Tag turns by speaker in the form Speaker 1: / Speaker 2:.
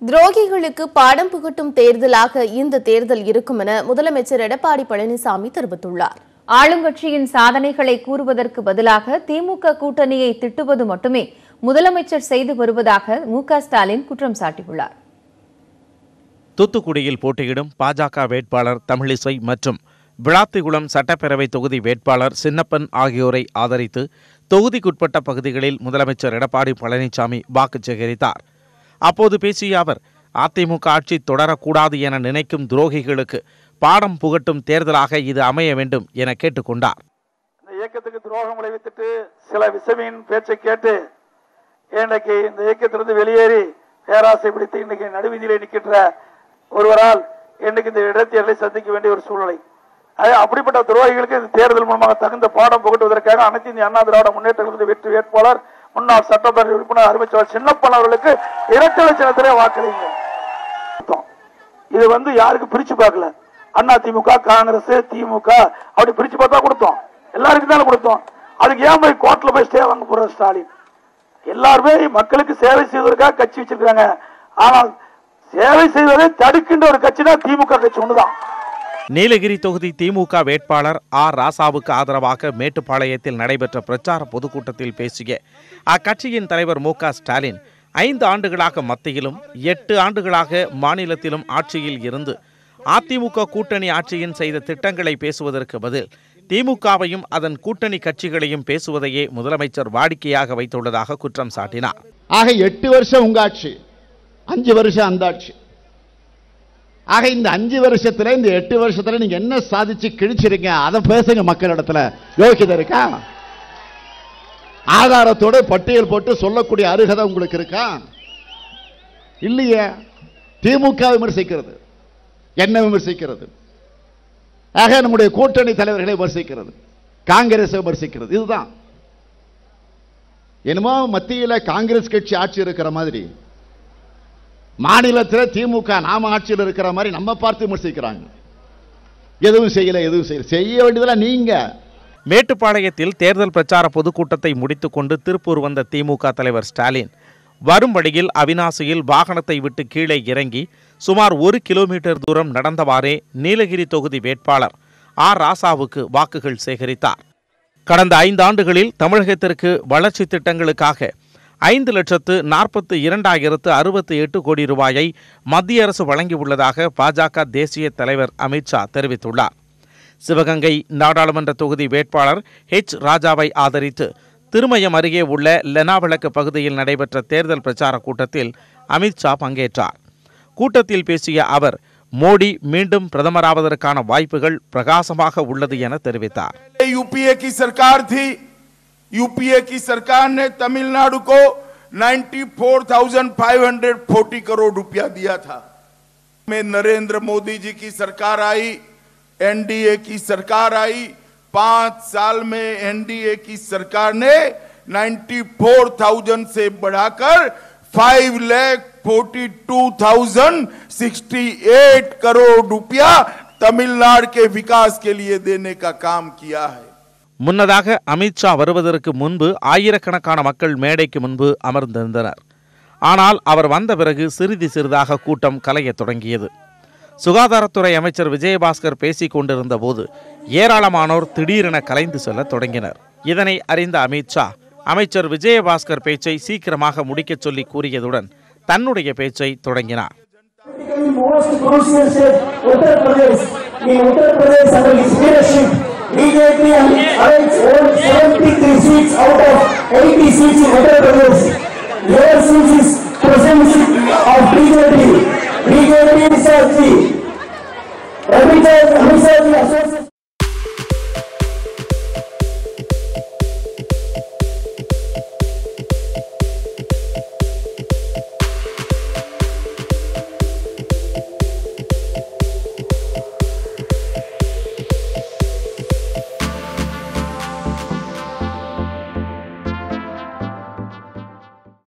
Speaker 1: துரோகிகளுக்கு பாடம் புகட்டும் தேர்தலாக இந்த தேர்தல் இருக்கும் என முதலமைச்சர் எடப்பாடி பழனிசாமி தெரிவித்துள்ளார்.
Speaker 2: ஆளுங்கட்சியின் சாதனைகளை கூறுவதற்கு பதிலாக திமுக கூட்டணியை திட்டுவது மட்டுமே முதலமைச்சர் செய்து வருவதாக மு.க.ஸ்டாலின் குற்றம் சாட்டியுள்ளார்.
Speaker 3: தூத்துக்குடியில் போட்டியிடும் பாஜக வேட்பாளர் தமிழிசை மற்றும் விளாத்திகுளம் சட்டப்பேரவை தொகுதி வேட்பாளர் சின்னப்பன் ஆகியோரை ஆதரித்து தொகுதிக்குட்பட்ட பகுதிகளில் முதலமைச்சர் எடப்பாடி பழனிசாமி வாக்கு சேகரித்தார். அப்போது பேசிய அவர், அதிமுக ஆட்சி தொடரக்கூடாது என நினைக்கும் துரோகிகளுக்கு பாடம் புகட்டும் தேர்தலாக இது அமைய வேண்டும் என கேட்டுக்கொண்டார்.
Speaker 4: இந்த இயக்கத்துக்கு துரோகம் விளைவித்துட்டு சில விசமியின் பேச்சை கேட்டு இன்றைக்கு இந்த இயக்கத்திலிருந்து வெளியேறி பேராசை பிடித்து இன்னைக்கு நடுவீதியிலே நிற்கின்ற ஒருவரால் இன்னைக்கு இந்த இடத்தை சந்திக்க வேண்டிய ஒரு சூழ்நிலை. அப்படிப்பட்ட துரோகிகளுக்கு இந்த தேர்தல் மூலமாக தகுந்த பாடம் புகட்டுவதற்காக அனைத்து இந்திய அண்ணா திராவிட முன்னேற்ற கழகத்தின் வெற்றி வேட்பாளர் முன்னாள் சட்டப்பேரவை உறுப்பினர் அருமைச்சர் சின்னப்பன் அவர்களுக்கு இரட்டை சின்னத்திலே வாக்களிங்க. இது யாருக்கு பிரிச்சு பார்க்கல. அண்ணா திமுக, காங்கிரஸ், திமுக அப்படி பிரிச்சு பார்த்தா கொடுத்தோம். எல்லாருக்கும் தானே கொடுத்தோம். அதுக்கு ஏன் போய் கோர்ட்ல போய் ஸ்டே வாங்க போற ஸ்டாலின்? எல்லாருமே மக்களுக்கு சேவை செய்வதற்காக கட்சி வச்சிருக்காங்க. ஆனால் சேவை செய்வதை தடுக்கின்ற ஒரு கட்சி தான் திமுக கட்சி ஒண்ணுதான்.
Speaker 3: நீலகிரி தொகுதி திமுக வேட்பாளர் ஆர் ராசாவுக்கு ஆதரவாக மேட்டுப்பாளையத்தில் நடைபெற்ற பிரச்சார பொதுக்கூட்டத்தில் பேசிய அக்கட்சியின் தலைவர் மு.க.ஸ்டாலின், 5 ஆண்டுகளாக மத்தியிலும் 8 ஆண்டுகளாக மாநிலத்திலும் ஆட்சியில் இருந்து அதிமுக கூட்டணி ஆட்சியின் செய்த திட்டங்களை பேசுவதற்கு பதில் திமுகவையும் அதன் கூட்டணி கட்சிகளையும் பேசுவதையே முதலமைச்சர் வாடிக்கையாக வைத்துள்ளதாக குற்றம் சாட்டினார்.
Speaker 5: ஆக 8 வருஷம் உங்க ஆட்சி, 5 வருஷம் அந்த ஆட்சி. ஆக இந்த 5 வருஷத்துல இந்த 8 வருஷத்துல நீங்க என்ன சாதிச்சு கிழிச்சிருங்க, அதை பேசுங்க மக்களிடத்துல. யோகிதை இருக்கா? ஆதாரத்தோட பட்டியல் போட்டு சொல்லக்கூடிய அருகதை உங்களுக்கு இருக்கா? இல்லையே. திமுக விமர்சிக்கிறது, என்ன விமர்சிக்கிறது, ஆக நம்முடைய கூட்டணி தலைவர்களை விமர்சிக்கிறது, காங்கிரஸ் விமர்சிக்கிறது. இதுதான் என்னமோ மத்தியில் காங்கிரஸ் கட்சி ஆட்சி இருக்கிற மாதிரி, மாநிலத்தில் திமுக நாம ஆட்சியில் இருக்கிற மாதிரி நம்ம பார்த்து விமர்சிக்கிறாங்க. எதுவும் செய்யல, செய்ய வேண்டியதெல்லாம் நீங்க.
Speaker 3: மேட்டுப்பாளையத்தில் தேர்தல் பிரச்சார பொதுக்கூட்டத்தை முடித்துக் கொண்டு திருப்பூர் வந்த திமுக தலைவர் ஸ்டாலின் வரும் வழியில் அவிநாசியில் வாகனத்தை விட்டு கீழே இறங்கி சுமார் 1 கிலோமீட்டர் தூரம் நடந்தவாறே நீலகிரி தொகுதி வேட்பாளர் ஆர் ராசாவுக்கு வாக்குகள் சேகரித்தார். கடந்த 5 ஆண்டுகளில் தமிழகத்திற்கு வளர்ச்சி திட்டங்களுக்காக 5,42,068 கோடி ரூபாயை மத்திய அரசு வழங்கியுள்ளதாக பாஜக தேசிய தலைவர் அமித்ஷா தெரிவித்துள்ளார். சிவகங்கை நாடாளுமன்ற தொகுதி வேட்பாளர் ஹெச் ராஜாவை ஆதரித்து திருமயம் அருகே உள்ள லெனாவிளக்கு பகுதியில் நடைபெற்ற தேர்தல் பிரச்சார கூட்டத்தில் அமித்ஷா பங்கேற்றார். கூட்டத்தில் பேசிய அவர், மோடி மீண்டும் பிரதமராவதற்கான வாய்ப்புகள் பிரகாசமாக உள்ளது என தெரிவித்தார்.
Speaker 6: यूपीए की सरकार ने तमिलनाडु को 94,540 करोड़ रुपया दिया था. में नरेंद्र मोदी जी की सरकार आई, एनडीए की सरकार आई. 5 साल में एनडीए की सरकार ने 94,000 से बढ़ाकर 5,42,068 करोड़ रुपया तमिलनाडु के विकास के लिए देने का काम किया है.
Speaker 3: முன்னதாக அமித்ஷா வருவதற்கு முன்பு ஆயிரக்கணக்கான மக்கள் மேடைக்கு முன்பு அமர்ந்திருந்தனர். ஆனால் அவர் வந்த பிறகு சிறிதாக கூட்டம் கலையத் தொடங்கியது. சுகாதாரத்துறை அமைச்சர் விஜயபாஸ்கர் பேசிக் கொண்டிருந்த போது ஏராளமானோர் திடீரென கலைந்து செல்ல தொடங்கினர். இதனை அறிந்த அமித்ஷா அமைச்சர் விஜயபாஸ்கர் பேச்சை சீக்கிரமாக முடிக்கச் சொல்லி கூறியதுடன் தன்னுடைய பேச்சை தொடங்கினார்.
Speaker 7: BJP holds 73 seats out of 80 seats in Uttar Pradesh. Your seat is presence of BJP. BJP is every time association.